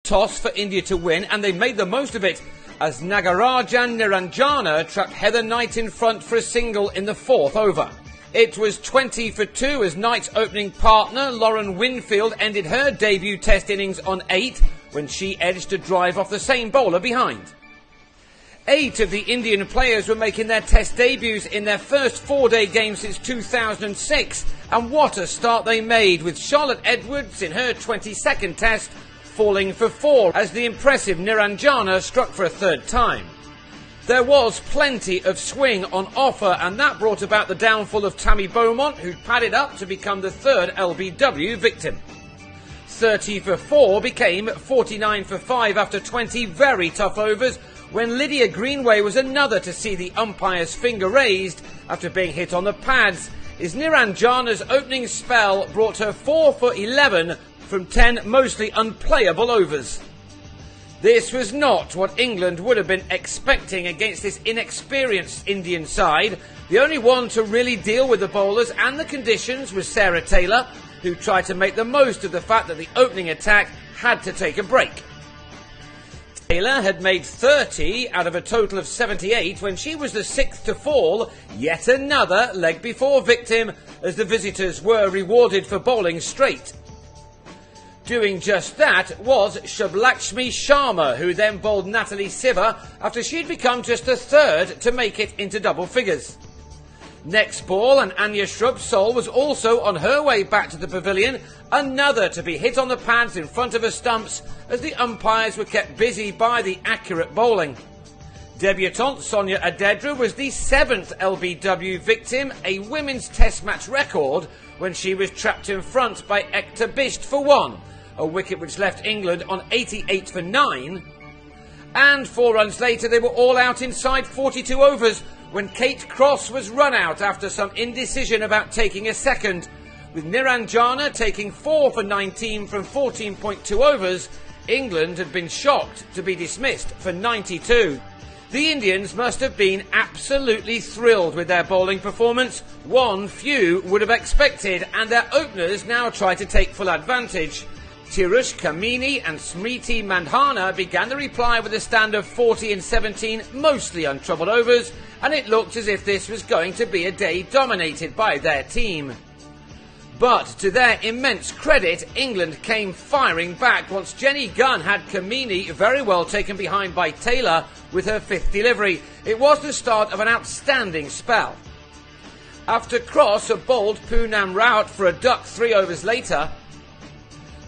Toss for India to win, and they made the most of it as Nagarajan Niranjana trapped Heather Knight in front for a single in the fourth over. It was 20 for 2 as Knight's opening partner Lauren Winfield ended her debut test innings on 8 when she edged a drive off the same bowler behind. 8 of the Indian players were making their test debuts in their first 4-day game since 2006, and what a start they made, with Charlotte Edwards in her 22nd test falling for 4 as the impressive Niranjana struck for a third time. There was plenty of swing on offer, and that brought about the downfall of Tammy Beaumont, who padded up to become the third LBW victim. 30 for 4 became 49 for 5 after 20 very tough overs, when Lydia Greenway was another to see the umpire's finger raised after being hit on the pads, as Niranjana's opening spell brought her 4 for 11 from 10 mostly unplayable overs. This was not what England would have been expecting against this inexperienced Indian side. The only one to really deal with the bowlers and the conditions was Sarah Taylor, who tried to make the most of the fact that the opening attack had to take a break. Taylor had made 30 out of a total of 78 when she was the 6th to fall, yet another leg before victim, as the visitors were rewarded for bowling straight. Doing just that was Subhlakshmi Sharma, who then bowled Natalie Siva after she'd become just the third to make it into double figures. Next ball, and Anya Shrubsole was also on her way back to the pavilion, another to be hit on the pads in front of her stumps as the umpires were kept busy by the accurate bowling. Debutante Sonia Adedra was the 7th LBW victim, a women's test match record, when she was trapped in front by Ekta Bisht for 1, a wicket which left England on 88 for 9. And 4 runs later they were all out inside 42 overs when Kate Cross was run out after some indecision about taking a second. With Niranjana taking 4 for 19 from 14.2 overs, England had been shocked to be dismissed for 92. The Indians must have been absolutely thrilled with their bowling performance, one few would have expected, and their openers now try to take full advantage. Tirush Kamini and Smriti Mandhana began the reply with a stand of 40 and 17, mostly untroubled overs, and it looked as if this was going to be a day dominated by their team. But to their immense credit, England came firing back once Jenny Gunn had Kamini very well taken behind by Taylor with her 5th delivery. It was the start of an outstanding spell. After Cross had bowled Poonam Rawat for a duck 3 overs later,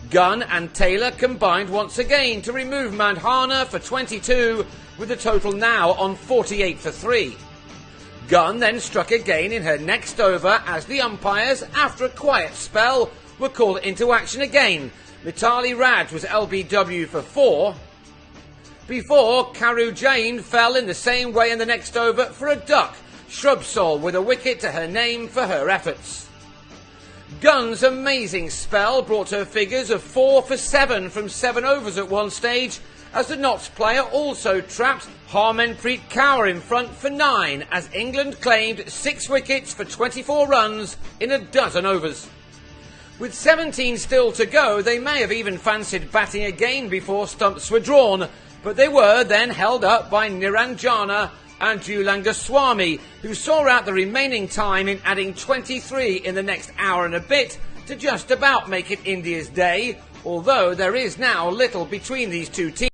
Gunn and Taylor combined once again to remove Mandhana for 22, with the total now on 48 for 3. Gunn then struck again in her next over as the umpires, after a quiet spell, were called into action again. Mitali Raj was LBW for 4, before Karu Jain fell in the same way in the next over for a duck, Shrubsole with a wicket to her name for her efforts. Gunn's amazing spell brought her figures of 4 for 7 from 7 overs at one stage, as the Notts player also trapped Harmanpreet Kaur in front for 9, as England claimed 6 wickets for 24 runs in a dozen overs. With 17 still to go, they may have even fancied batting again before stumps were drawn, but they were then held up by Niranjana and Julangaswamy, who saw out the remaining time in adding 23 in the next hour and a bit to just about make it India's day, although there is now little between these two teams.